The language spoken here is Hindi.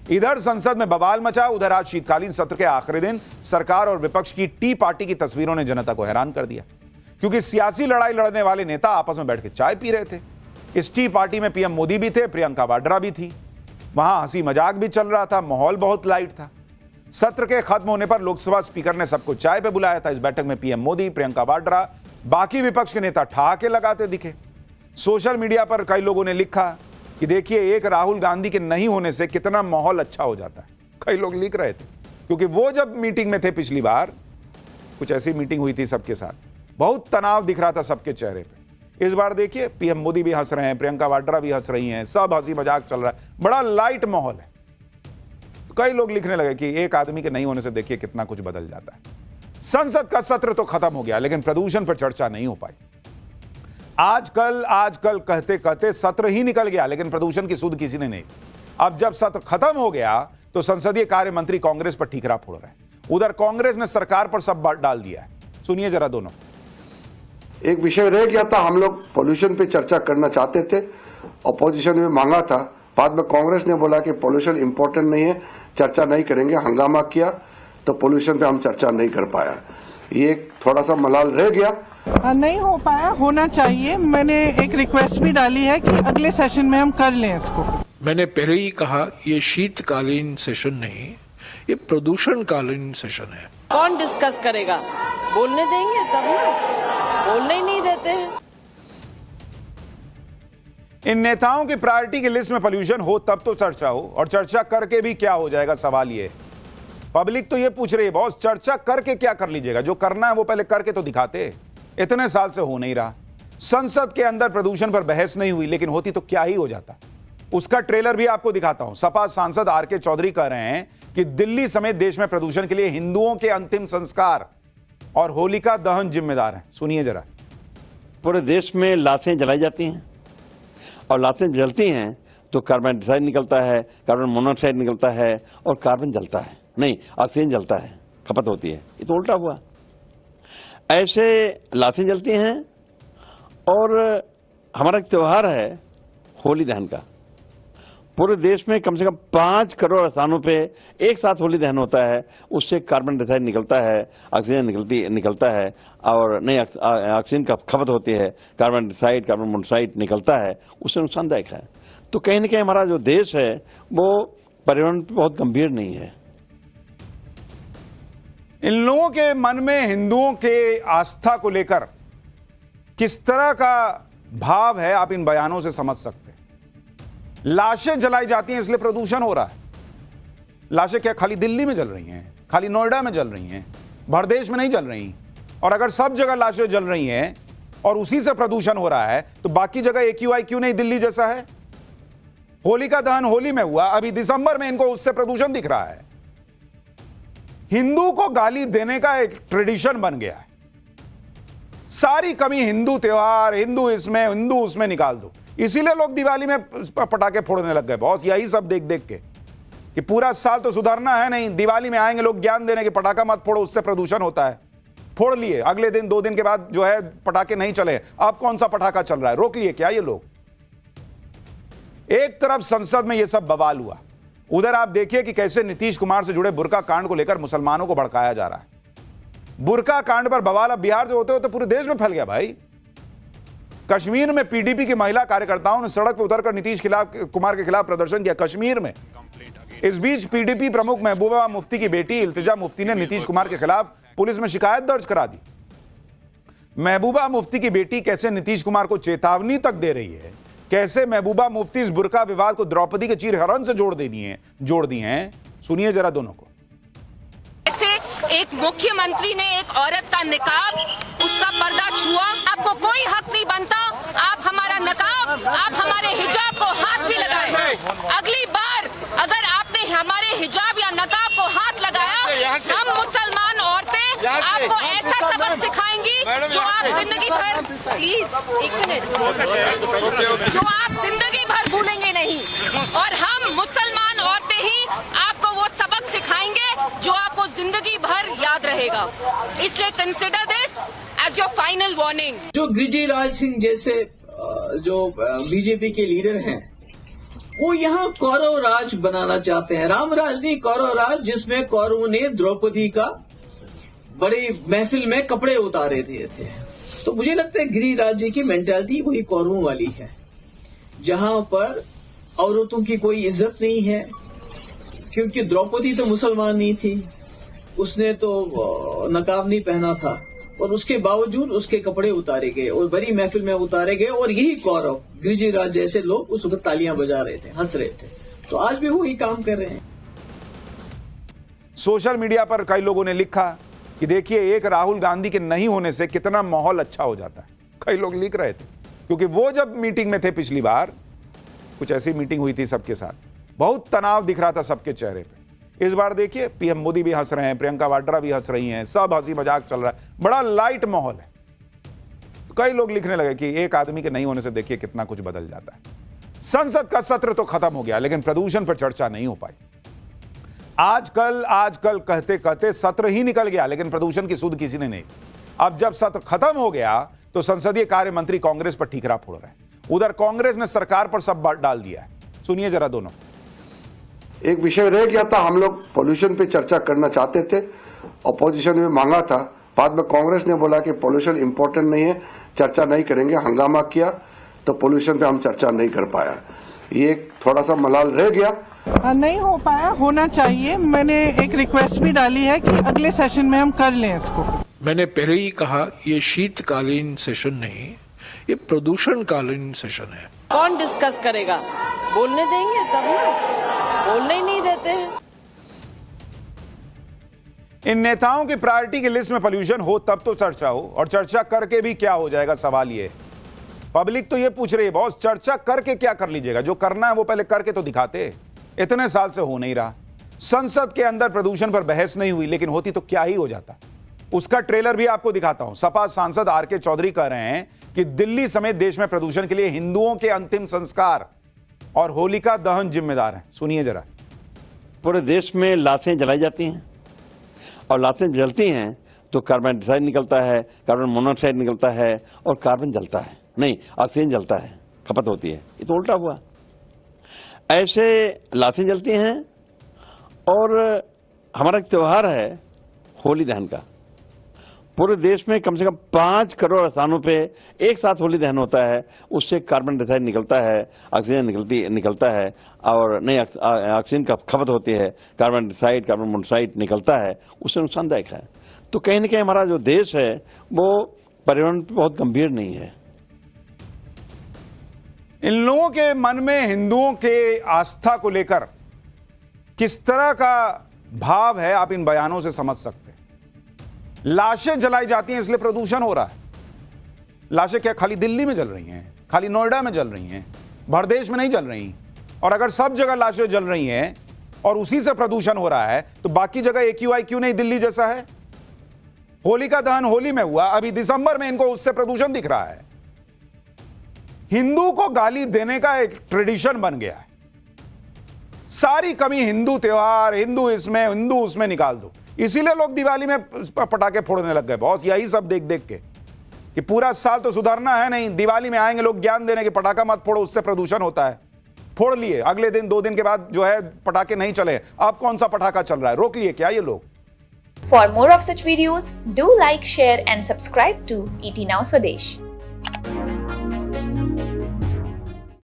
इधर संसद में बवाल मचा, उधर आज शीतकालीन सत्र के आखिरी दिन सरकार और विपक्ष की टी पार्टी की तस्वीरों ने जनता को हैरान कर दिया, क्योंकि सियासी लड़ाई लड़ने वाले नेता आपस में बैठ के चाय पी रहे थे। इस टी पार्टी में पीएम मोदी भी थे, प्रियंका वाड्रा भी थी, वहां हंसी मजाक भी चल रहा था, माहौल बहुत लाइट था। सत्र के खत्म होने पर लोकसभा स्पीकर ने सबको चाय पे बुलाया था। इस बैठक में पीएम मोदी, प्रियंका वाड्रा, बाकी विपक्ष के नेता ठहाके लगाते दिखे। सोशल मीडिया पर कई लोगों ने लिखा कि देखिए, एक राहुल गांधी के नहीं होने से कितना माहौल अच्छा हो जाता है। कई लोग लिख रहे थे, क्योंकि वो जब मीटिंग में थे पिछली बार, कुछ ऐसी मीटिंग हुई थी सबके साथ, बहुत तनाव दिख रहा था सबके चेहरे पे। इस बार देखिए, पीएम मोदी भी हंस रहे हैं, प्रियंका वाड्रा भी हंस रही हैं, सब हंसी मजाक चल रहा है, बड़ा लाइट माहौल है। कई लोग लिखने लगे कि एक आदमी के नहीं होने से देखिए कितना कुछ बदल जाता है। संसद का सत्र तो खत्म हो गया, लेकिन प्रदूषण पर चर्चा नहीं हो पाई। आजकल कहते कहते सत्र ही निकल गया, लेकिन प्रदूषण की सुध किसी ने नहीं। अब जब सत्र खत्म हो गया तो संसदीय कार्य मंत्री कांग्रेस पर ठीकरा फोड़ रहे हैं। उधर कांग्रेस ने सरकार पर सब डाल दिया है। सुनिए जरा दोनों। एक विषय रह गया था, हम लोग पोल्यूशन पे चर्चा करना चाहते थे, अपोजिशन में मांगा था, बाद में कांग्रेस ने बोला कि पोल्यूशन इंपॉर्टेंट नहीं है, चर्चा नहीं करेंगे, हंगामा किया, तो पोल्यूशन पे हम चर्चा नहीं कर पाया। ये थोड़ा सा मलाल रह गया, नहीं हो पाया, होना चाहिए। मैंने एक रिक्वेस्ट भी डाली है कि अगले सेशन में हम कर लें इसको। मैंने पहले ही कहा, ये शीतकालीन सेशन नहीं, ये प्रदूषणकालीन सेशन है। कौन डिस्कस करेगा? बोलने देंगे तब ना, बोलने ही नहीं देते हैं। इन नेताओं की प्रायोरिटी की लिस्ट में पोल्यूशन हो तब तो चर्चा हो, और चर्चा करके भी क्या हो जाएगा? सवाल ये, पब्लिक तो ये पूछ रही है, बॉस चर्चा करके क्या कर लीजिएगा? जो करना है वो पहले करके तो दिखाते। इतने साल से हो नहीं रहा। संसद के अंदर प्रदूषण पर बहस नहीं हुई, लेकिन होती तो क्या ही हो जाता। उसका ट्रेलर भी आपको दिखाता हूं। सपा सांसद आर.के. चौधरी कह रहे हैं कि दिल्ली समेत देश में प्रदूषण के लिए हिंदुओं के अंतिम संस्कार और होलिका दहन जिम्मेदार है। सुनिए जरा। पूरे देश में लाशें जलाई जाती हैं, और लाशें जलती हैं तो कार्बन डाइऑक्साइड निकलता है, कार्बन मोनोऑक्साइड निकलता है, और कार्बन जलता है, नहीं ऑक्सीजन जलता है, खपत होती है। ये तो उल्टा हुआ। ऐसे लाशें जलती हैं, और हमारा एक त्यौहार है होली दहन का। पूरे देश में कम से कम 5 करोड़ स्थानों पे एक साथ होली दहन होता है। उससे कार्बन डाइऑक्साइड निकलता है, ऑक्सीजन निकलता है, और नई ऑक्सीजन का खपत होती है, कार्बन डाइऑक्साइड, कार्बन मोनोऑक्साइड निकलता है, उससे नुकसानदायक है। तो कहीं ना कहीं हमारा जो देश है वो पर्यावरण पर बहुत गंभीर नहीं है। इन लोगों के मन में हिंदुओं के आस्था को लेकर किस तरह का भाव है, आप इन बयानों से समझ सकते हैं। लाशें जलाई जाती हैं इसलिए प्रदूषण हो रहा है। लाशें क्या खाली दिल्ली में जल रही हैं, खाली नोएडा में जल रही हैं, भर देश में नहीं जल रही। और अगर सब जगह लाशें जल रही हैं और उसी से प्रदूषण हो रहा है, तो बाकी जगह AQI क्यों नहीं दिल्ली जैसा है? होलिका दहन होली में हुआ, अभी दिसंबर में इनको उससे प्रदूषण दिख रहा है। हिंदू को गाली देने का एक ट्रेडिशन बन गया है। सारी कमी हिंदू त्योहार, हिंदू इसमें, हिंदू उसमें निकाल दो। इसीलिए लोग दिवाली में पटाखे फोड़ने लग गए बॉस, यही सब देख देख के कि पूरा साल तो सुधरना है नहीं, दिवाली में आएंगे लोग ज्ञान देने के पटाखा मत फोड़ो, उससे प्रदूषण होता है। फोड़ लिए, अगले दिन 2 दिन के बाद जो है पटाखे नहीं चले। अब कौन सा पटाखा चल रहा है? रोक लिए क्या ये लोग? एक तरफ संसद में ये सब बवाल हुआ, उधर आप देखिए कि कैसे नीतीश कुमार से जुड़े बुर्का कांड को लेकर मुसलमानों को भड़काया जा रहा है। बुर्का कांड पर बवाल अब बिहार से होते होते पूरे देश में फैल गया भाई। कश्मीर में PDP की महिला कार्यकर्ताओं ने सड़क पर उतरकर नीतीश कुमार के खिलाफ प्रदर्शन किया, कश्मीर में। इस बीच PDP प्रमुख महबूबा मुफ्ती की बेटी इल्तिजा मुफ्ती ने नीतीश कुमार के खिलाफ पुलिस में शिकायत दर्ज करा दी। महबूबा मुफ्ती की बेटी कैसे नीतीश कुमार को चेतावनी तक दे रही है, कैसे महबूबा मुफ्ती इस बुर्का विवाद को द्रौपदी के चीरहरण से जोड़ दी हैं। सुनिए जरा दोनों को। एक मुख्यमंत्री ने एक औरत का निकाब, उसका पर्दा छुआ, आपको कोई हक नहीं बनता। आप हमारा निकाब, आप हमारे हिजाब को हाथ भी लगाए। अगली बार अगर आपने हमारे हिजाब या नकाब को हाथ लगाया, हम मुसलमान औरतें आपको ऐसा सबक सिखाएंगी जो आप जिंदगी भर, प्लीज एक मिनट, जो आप जिंदगी भर भूलेंगे नहीं। और हम मुसलमान औरतें ही आपको वो सबक सिखाएंगे जो आपको जिंदगी भर याद रहेगा। इसलिए consider this as your final warning. जो गिरिराज सिंह जैसे जो बीजेपी के लीडर हैं, वो यहाँ कौरव राज बनाना चाहते हैं, राम राज नहीं, कौरव राज, जिसमें कौरवों ने द्रौपदी का बड़ी महफिल में कपड़े उतारे दिए थे। तो मुझे लगता है गिरिराज जी की मेंटालिटी वही कौरवों वाली है, जहां पर औरतों की कोई इज्जत नहीं है, क्योंकि द्रौपदी तो मुसलमान नहीं थी, उसने तो नकाब नहीं पहना था, और उसके बावजूद उसके कपड़े उतारे गए और बड़ी महफिल में उतारे गए, और यही कौरव गिरिराज जैसे लोग उस वक्त तालियां बजा रहे थे, हंस रहे थे। तो आज भी वही काम कर रहे हैं। सोशल मीडिया पर कई लोगों ने लिखा कि देखिए एक राहुल गांधी के नहीं होने से कितना माहौल अच्छा हो जाता है। कई लोग लिख रहे थे, क्योंकि वो जब मीटिंग में थे पिछली बार, कुछ ऐसी मीटिंग हुई थी सबके साथ, बहुत तनाव दिख रहा था सबके चेहरे पे। इस बार देखिए पीएम मोदी भी हंस रहे हैं, प्रियंका वाड्रा भी हंस रही हैं, सब हंसी मजाक चल रहा है, बड़ा लाइट माहौल है। कई लोग लिखने लगे कि एक आदमी के नहीं होने से देखिए कितना कुछ बदल जाता है। संसद का सत्र तो खत्म हो गया, लेकिन प्रदूषण पर चर्चा नहीं हो पाई। आजकल कहते कहते सत्र ही निकल गया, लेकिन प्रदूषण की सुध किसी ने नहीं। अब जब सत्र खत्म हो गया तो संसदीय कार्य मंत्री कांग्रेस पर ठीकरा फोड़ रहे हैं। उधर कांग्रेस ने सरकार पर सब डाल दिया है। सुनिए जरा दोनों। एक विषय रह गया था, हम लोग पोल्यूशन पे चर्चा करना चाहते थे, अपोजिशन में मांगा था, बाद में कांग्रेस ने बोला कि पोल्यूशन इंपॉर्टेंट नहीं है, चर्चा नहीं करेंगे, हंगामा किया, तो पोल्यूशन पे हम चर्चा नहीं कर पाया। ये थोड़ा सा मलाल रह गया। नहीं हो पाया, होना चाहिए। मैंने एक रिक्वेस्ट भी डाली है कि अगले सेशन में हम कर लें इसको। मैंने पहले ही कहा ये शीतकालीन सेशन नहीं, ये प्रदूषणकालीन सेशन है। कौन डिस्कस करेगा? बोलने देंगे तब ना, बोलने ही नहीं देते हैं। इन नेताओं की प्रायोरिटी की लिस्ट में पोल्यूशन हो तब तो चर्चा हो, और चर्चा करके भी क्या हो जाएगा? सवाल ये, पब्लिक तो ये पूछ रही है बॉस चर्चा करके क्या कर लीजिएगा? जो करना है वो पहले करके तो दिखाते। इतने साल से हो नहीं रहा। संसद के अंदर प्रदूषण पर बहस नहीं हुई, लेकिन होती तो क्या ही हो जाता। उसका ट्रेलर भी आपको दिखाता हूं। सपा सांसद आर.के. चौधरी कह रहे हैं कि दिल्ली समेत देश में प्रदूषण के लिए हिंदुओं के अंतिम संस्कार और होलिका दहन जिम्मेदार है। सुनिए जरा। पूरे देश में लाशें जलाई जाती हैं, और लाशें जलती हैं तो कार्बन डाइऑक्साइड निकलता है, कार्बन मोनोऑक्साइड निकलता है, और कार्बन जलता है, नहीं ऑक्सीजन जलता है, खपत होती है। ये तो उल्टा हुआ। ऐसे लाशें जलती हैं, और हमारा एक त्यौहार है होली दहन का। पूरे देश में कम से कम 5 करोड़ स्थानों पे एक साथ होली दहन होता है। उससे कार्बन डाइऑक्साइड निकलता है, ऑक्सीजन निकलता है, और नई ऑक्सीजन का खपत होती है, कार्बन डाइऑक्साइड, कार्बन मोनोऑक्साइड निकलता है, उससे नुकसानदायक है। तो कहीं ना कहीं हमारा जो देश है वो पर्यावरण पर बहुत गंभीर नहीं है। इन लोगों के मन में हिंदुओं के आस्था को लेकर किस तरह का भाव है, आप इन बयानों से समझ सकते हैं। लाशें जलाई जाती हैं इसलिए प्रदूषण हो रहा है। लाशें क्या खाली दिल्ली में जल रही हैं, खाली नोएडा में जल रही हैं, भर देश में नहीं जल रही। और अगर सब जगह लाशें जल रही हैं और उसी से प्रदूषण हो रहा है, तो बाकी जगह AQI क्यों नहीं दिल्ली जैसा है? होलिका दहन होली में हुआ, अभी दिसंबर में इनको उससे प्रदूषण दिख रहा है। हिंदू को गाली देने का एक ट्रेडिशन बन गया है। सारी कमी हिंदू त्योहार, हिंदू इसमें, हिंदू उसमें निकाल दो। इसीलिए लोग दिवाली में पटाखे फोड़ने लग गए बॉस, यही सब देख देख के कि पूरा साल तो सुधरना है नहीं, दिवाली में आएंगे लोग ज्ञान देने के पटाखा मत फोड़ो, उससे प्रदूषण होता है। फोड़ लिए, अगले दिन 2 दिन के बाद जो है पटाखे नहीं चले। अब कौन सा पटाखा चल रहा है? रोक लिए क्या ये लोग? For more of such videos, do like, share and subscribe to ET Now Swadesh.